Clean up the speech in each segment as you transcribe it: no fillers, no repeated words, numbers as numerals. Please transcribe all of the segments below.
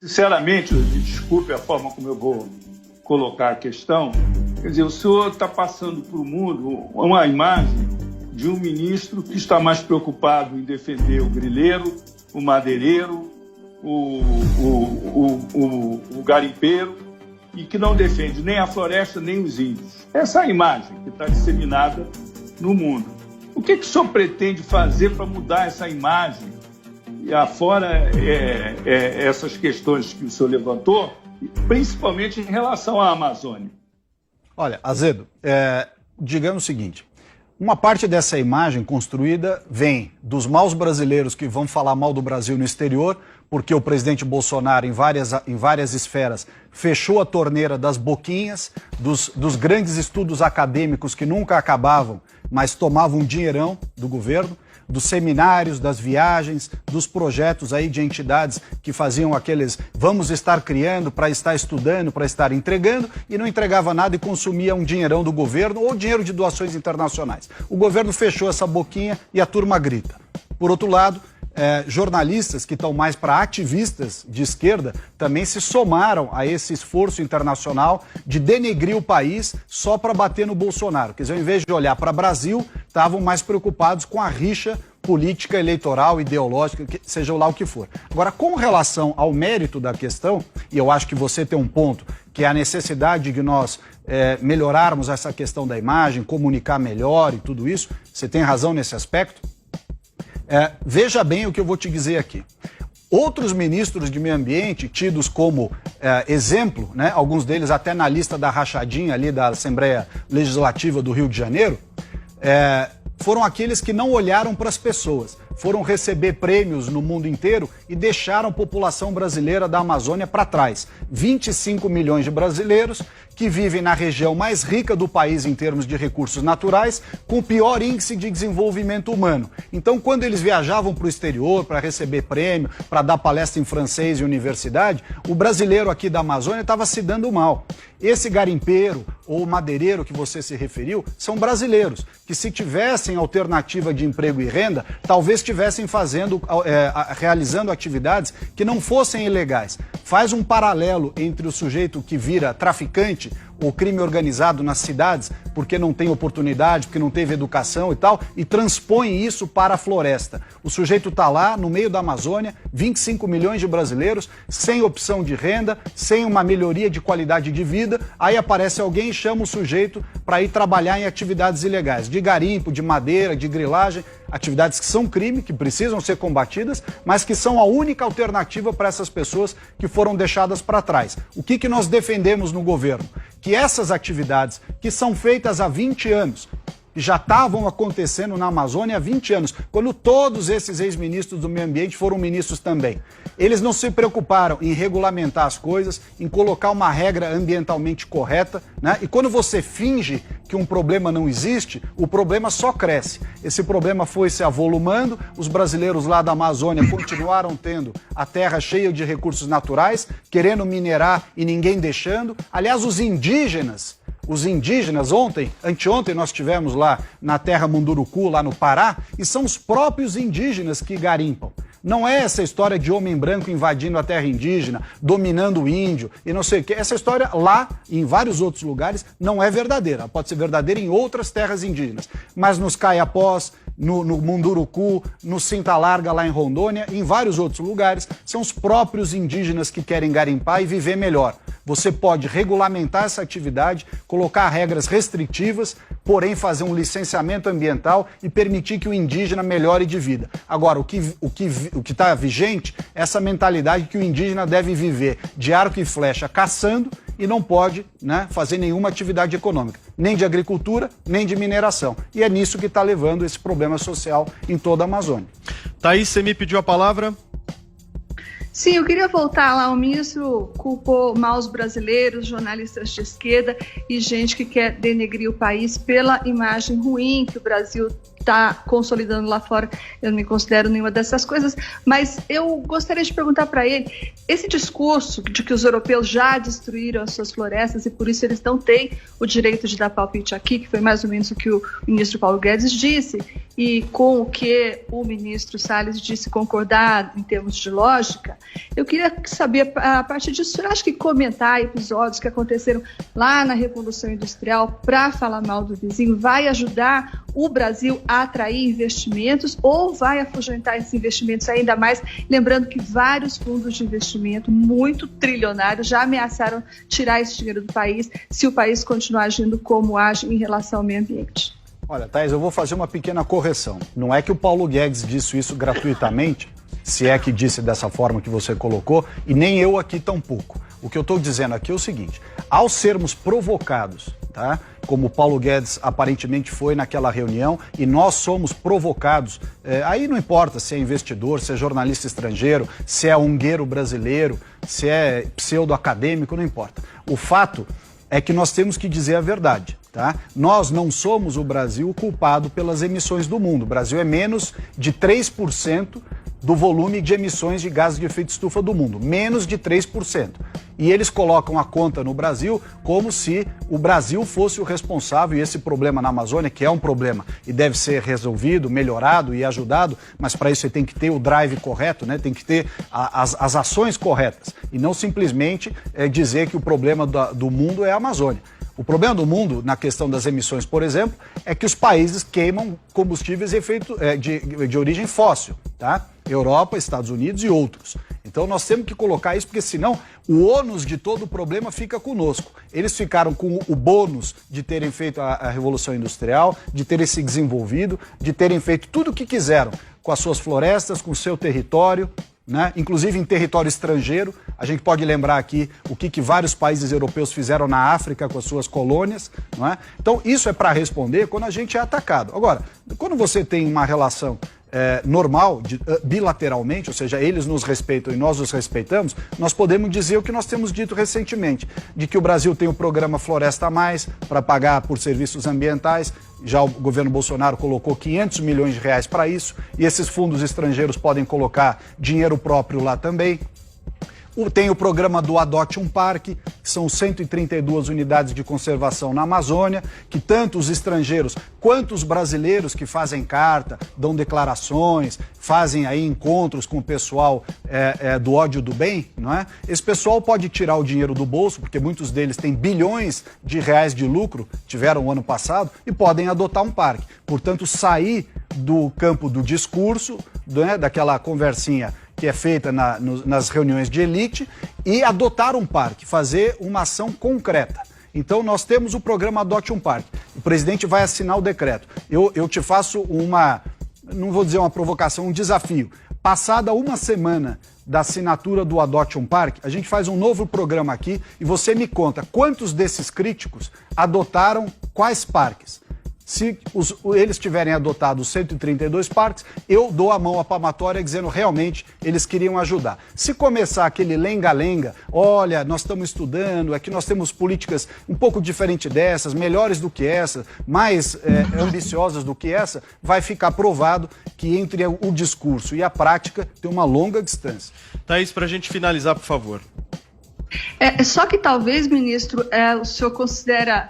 Sinceramente, desculpe a forma como eu vou colocar a questão, quer dizer, o senhor está passando para o mundo uma imagem de um ministro que está mais preocupado em defender o grileiro, o madeireiro, o garimpeiro, e que não defende nem a floresta nem os índios. Essa é a imagem que está disseminada no mundo. O que o senhor pretende fazer para mudar essa imagem? E afora essas questões que o senhor levantou, principalmente em relação à Amazônia. Olha, Azedo, digamos o seguinte, uma parte dessa imagem construída vem dos maus brasileiros que vão falar mal do Brasil no exterior, porque o presidente Bolsonaro, em várias esferas, fechou a torneira das boquinhas, dos grandes estudos acadêmicos que nunca acabavam, mas tomavam um dinheirão do governo, dos seminários, das viagens, dos projetos aí de entidades que faziam aqueles vamos estar criando para estar estudando, para estar entregando, e não entregava nada e consumia um dinheirão do governo ou dinheiro de doações internacionais. O governo fechou essa boquinha e a turma grita. Por outro lado, jornalistas que estão mais para ativistas de esquerda também se somaram a esse esforço internacional de denegrir o país só para bater no Bolsonaro. Quer dizer, ao invés de olhar para o Brasil, estavam mais preocupados com a rixa política, eleitoral, ideológica, seja lá o que for. Agora, com relação ao mérito da questão, e eu acho que você tem um ponto, que é a necessidade de nós melhorarmos essa questão da imagem, comunicar melhor e tudo isso, você tem razão nesse aspecto. Veja bem o que eu vou te dizer aqui. Outros ministros de meio ambiente, tidos como exemplo, né, alguns deles até na lista da rachadinha ali da Assembleia Legislativa do Rio de Janeiro, foram aqueles que não olharam para as pessoas, foram receber prêmios no mundo inteiro e deixaram a população brasileira da Amazônia para trás. 25 milhões de brasileiros que vivem na região mais rica do país em termos de recursos naturais, com o pior índice de desenvolvimento humano. Então, quando eles viajavam para o exterior para receber prêmio, para dar palestra em francês e universidade, o brasileiro aqui da Amazônia estava se dando mal. Esse garimpeiro ou madeireiro que você se referiu são brasileiros, que se tivessem alternativa de emprego e renda, talvez estivessem realizando atividades que não fossem ilegais. Faz um paralelo entre o sujeito que vira traficante ou crime organizado nas cidades porque não tem oportunidade, porque não teve educação e tal, e transpõe isso para a floresta. O sujeito está lá, no meio da Amazônia, 25 milhões de brasileiros, sem opção de renda, sem uma melhoria de qualidade de vida, aí aparece alguém e chama o sujeito para ir trabalhar em atividades ilegais, de garimpo, de madeira, de grilagem, atividades que são crime, que precisam ser combatidas, mas que são a única alternativa para essas pessoas que foram deixadas para trás. O que nós defendemos no governo? Que essas atividades que são feitas há 20 anos, que já estavam acontecendo na Amazônia há 20 anos, quando todos esses ex-ministros do meio ambiente foram ministros também. Eles não se preocuparam em regulamentar as coisas, em colocar uma regra ambientalmente correta, né? E quando você finge que um problema não existe, o problema só cresce. Esse problema foi se avolumando, os brasileiros lá da Amazônia continuaram tendo a terra cheia de recursos naturais, querendo minerar e ninguém deixando. Aliás, os indígenas, anteontem nós estivemos lá na terra Munduruku, lá no Pará, e são os próprios indígenas que garimpam. Não é essa história de homem branco invadindo a terra indígena, dominando o índio e não sei o quê. Essa história lá, em vários outros lugares, não é verdadeira. Pode ser verdadeira em outras terras indígenas. Mas nos Caiapós, no Munduruku, no Cinta Larga, lá em Rondônia, e em vários outros lugares, são os próprios indígenas que querem garimpar e viver melhor. Você pode regulamentar essa atividade, colocar regras restritivas, porém fazer um licenciamento ambiental e permitir que o indígena melhore de vida. Agora, o que está vigente é essa mentalidade que o indígena deve viver de arco e flecha caçando e não pode, né, fazer nenhuma atividade econômica, nem de agricultura, nem de mineração. E é nisso que está levando esse problema social em toda a Amazônia. Thaís, você me pediu a palavra? Sim, eu queria voltar lá. O ministro culpou maus brasileiros, jornalistas de esquerda e gente que quer denegrir o país pela imagem ruim que o Brasil está consolidando lá fora. Eu não me considero nenhuma dessas coisas, mas eu gostaria de perguntar para ele, esse discurso de que os europeus já destruíram as suas florestas e por isso eles não têm o direito de dar palpite aqui, que foi mais ou menos o que o ministro Paulo Guedes disse, e com o que o ministro Salles disse concordar em termos de lógica, eu queria saber, a partir disso, eu acho que comentar episódios que aconteceram lá na Revolução Industrial para falar mal do vizinho vai ajudar o Brasil a atrair investimentos ou vai afugentar esses investimentos ainda mais, lembrando que vários fundos de investimento muito trilionários já ameaçaram tirar esse dinheiro do país se o país continuar agindo como age em relação ao meio ambiente. Olha, Thaís, eu vou fazer uma pequena correção. Não é que o Paulo Guedes disse isso gratuitamente, se é que disse dessa forma que você colocou, e nem eu aqui tampouco. O que eu estou dizendo aqui é o seguinte, ao sermos provocados, tá? Como o Paulo Guedes aparentemente foi naquela reunião, e nós somos provocados, aí não importa se é investidor, se é jornalista estrangeiro, se é ungueiro brasileiro, se é pseudo-acadêmico, não importa. O fato é que nós temos que dizer a verdade. Tá? Nós não somos o Brasil culpado pelas emissões do mundo. O Brasil é menos de 3% do volume de emissões de gases de efeito estufa do mundo. Menos de 3%. E eles colocam a conta no Brasil como se o Brasil fosse o responsável, e esse problema na Amazônia, que é um problema e deve ser resolvido, melhorado e ajudado, mas para isso você tem que ter o drive correto, né? Tem que ter as ações corretas. E não simplesmente dizer que o problema do mundo é a Amazônia. O problema do mundo, na questão das emissões, por exemplo, é que os países queimam combustíveis de origem fóssil, tá? Europa, Estados Unidos e outros. Então nós temos que colocar isso, porque senão o ônus de todo o problema fica conosco. Eles ficaram com o bônus de terem feito a Revolução Industrial, de terem se desenvolvido, de terem feito tudo o que quiseram com as suas florestas, com o seu território, né? Inclusive em território estrangeiro. A gente pode lembrar aqui o que vários países europeus fizeram na África com as suas colônias, não é? Então isso é para responder quando a gente é atacado. Agora, quando você tem uma relação normal, bilateralmente, ou seja, eles nos respeitam e nós os respeitamos, nós podemos dizer o que nós temos dito recentemente, de que o Brasil tem o programa Floresta a Mais para pagar por serviços ambientais. Já o governo Bolsonaro colocou 500 milhões de reais para isso, e esses fundos estrangeiros podem colocar dinheiro próprio lá também. Tem o programa do Adote um Parque, que são 132 unidades de conservação na Amazônia, que tanto os estrangeiros quanto os brasileiros que fazem carta, dão declarações, fazem aí encontros com o pessoal do ódio do bem, não é? Esse pessoal pode tirar o dinheiro do bolso, porque muitos deles têm bilhões de reais de lucro, tiveram o ano passado, e podem adotar um parque. Portanto, sair do campo do discurso, né, daquela conversinha que é feita nas reuniões de elite, e adotar um parque, fazer uma ação concreta. Então nós temos o programa Adote um Parque. O presidente vai assinar o decreto. Eu te faço não vou dizer uma provocação, um desafio. Passada uma semana da assinatura do Adote um Parque, a gente faz um novo programa aqui e você me conta quantos desses críticos adotaram quais parques. Se eles tiverem adotado os 132 parques, eu dou a mão à palmatória dizendo realmente eles queriam ajudar. Se começar aquele lenga-lenga, olha, nós estamos estudando, é que nós temos políticas um pouco diferentes dessas, melhores do que essa, mais ambiciosas do que essa, vai ficar provado que entre o discurso e a prática tem uma longa distância. Thaís, para a gente finalizar, por favor. Só que talvez, ministro, o senhor considera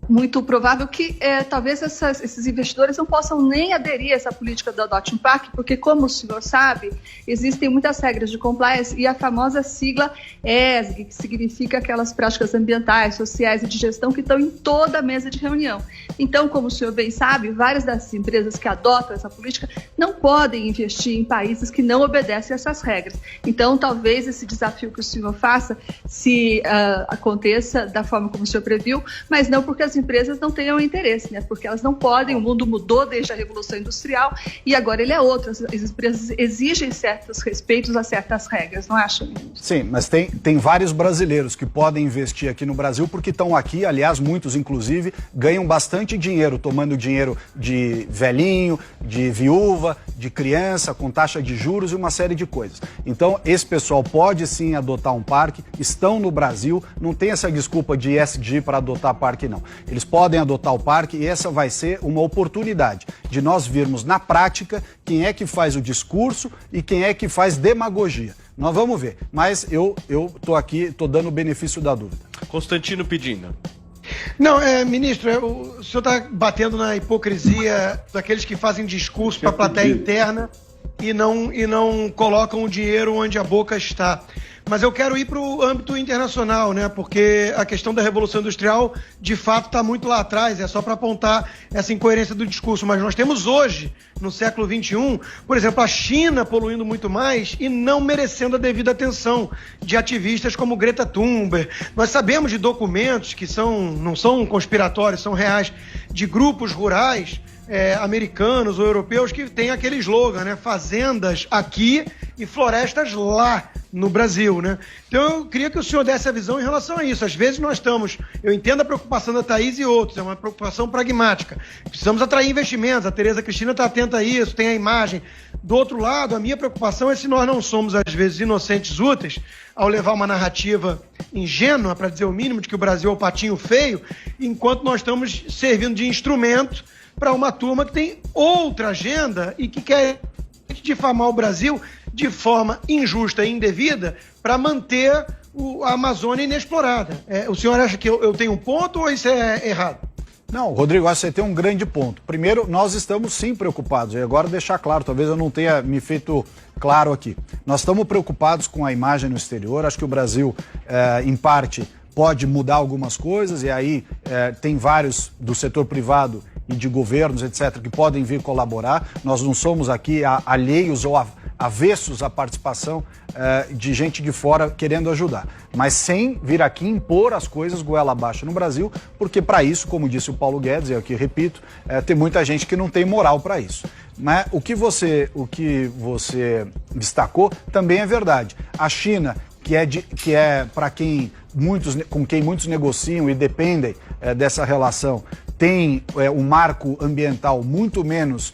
muito provável que talvez esses investidores não possam nem aderir a essa política do Adote um Parque, porque, como o senhor sabe, existem muitas regras de compliance e a famosa sigla ESG, que significa aquelas práticas ambientais, sociais e de gestão que estão em toda a mesa de reunião. Então, como o senhor bem sabe, várias das empresas que adotam essa política não podem investir em países que não obedecem a essas regras. Então, talvez esse desafio que o senhor faça se aconteça da forma como o senhor previu, mas não porque as empresas não tenham interesse, né? Porque elas não podem, o mundo mudou desde a Revolução Industrial e agora ele é outro. As empresas exigem certos respeitos a certas regras, não acha, ministro? Sim, mas tem vários brasileiros que podem investir aqui no Brasil porque estão aqui, aliás, muitos inclusive, ganham bastante dinheiro, tomando dinheiro de velhinho, de viúva, de criança, com taxa de juros e uma série de coisas. Então, esse pessoal pode sim adotar um parque, estão no Brasil, não tem essa desculpa de ESG para adotar parque, não. Eles podem adotar o parque e essa vai ser uma oportunidade de nós virmos na prática quem é que faz o discurso e quem é que faz demagogia. Nós vamos ver, mas eu estou aqui, estou dando o benefício da dúvida. Constantino Pedina. Não, ministro, o senhor está batendo na hipocrisia daqueles que fazem discurso para a plateia interna e não colocam o dinheiro onde a boca está. Mas eu quero ir para o âmbito internacional, né? Porque a questão da Revolução Industrial, de fato, está muito lá atrás, é só para apontar essa incoerência do discurso. Mas nós temos hoje, no século XXI, por exemplo, a China poluindo muito mais e não merecendo a devida atenção de ativistas como Greta Thunberg. Nós sabemos de documentos que não são conspiratórios, são reais, de grupos rurais americanos ou europeus que tem aquele slogan, né? Fazendas aqui e florestas lá no Brasil, né? Então eu queria que o senhor desse a visão em relação a isso. Às vezes nós eu entendo a preocupação da Thaís e outros, é uma preocupação pragmática. Precisamos atrair investimentos, a Tereza Cristina está atenta a isso, tem a imagem. Do outro lado, a minha preocupação é se nós não somos, às vezes, inocentes úteis ao levar uma narrativa ingênua, para dizer o mínimo, de que o Brasil é o patinho feio, enquanto nós estamos servindo de instrumento para uma turma que tem outra agenda e que quer difamar o Brasil de forma injusta e indevida para manter a Amazônia inexplorada. O senhor acha que eu tenho um ponto ou isso é errado? Não, Rodrigo, acho que você tem um grande ponto. Primeiro, nós estamos sim preocupados, e agora deixar claro, talvez eu não tenha me feito claro aqui. Nós estamos preocupados com a imagem no exterior, acho que o Brasil, em parte, pode mudar algumas coisas, e aí tem vários do setor privado e de governos, etc., que podem vir colaborar. Nós não somos aqui alheios ou avessos à participação de gente de fora querendo ajudar, mas sem vir aqui impor as coisas goela abaixo no Brasil, porque para isso, como disse o Paulo Guedes, eu aqui repito, tem muita gente que não tem moral para isso. Mas o que você destacou também é verdade. A China, que é para com quem muitos negociam e dependem dessa relação, tem um marco ambiental muito menos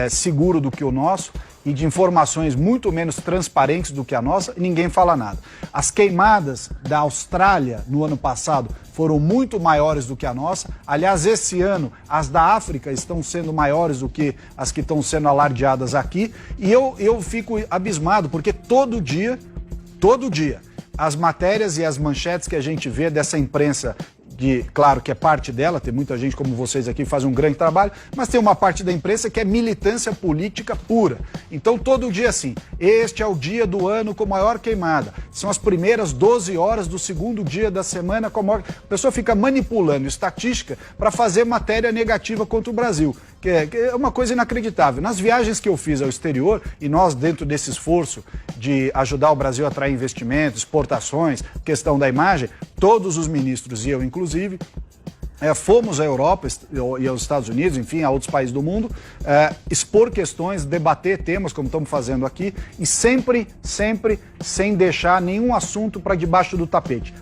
seguro do que o nosso e de informações muito menos transparentes do que a nossa, e ninguém fala nada. As queimadas da Austrália no ano passado foram muito maiores do que a nossa. Aliás, esse ano, as da África estão sendo maiores do que as que estão sendo alardeadas aqui. E eu fico abismado, porque todo dia, as matérias e as manchetes que a gente vê dessa imprensa, claro que é parte dela, tem muita gente como vocês aqui que faz um grande trabalho, mas tem uma parte da imprensa que é militância política pura. Então todo dia assim, este é o dia do ano com maior queimada, são as primeiras 12 horas do segundo dia da semana com a maior... A pessoa fica manipulando estatística para fazer matéria negativa contra o Brasil, que é uma coisa inacreditável. Nas viagens que eu fiz ao exterior, e nós dentro desse esforço de ajudar o Brasil a atrair investimentos, exportações, questão da imagem, todos os ministros e eu inclusive, fomos à Europa e aos Estados Unidos, enfim, a outros países do mundo, expor questões, debater temas, como estamos fazendo aqui, e sempre sem deixar nenhum assunto para debaixo do tapete.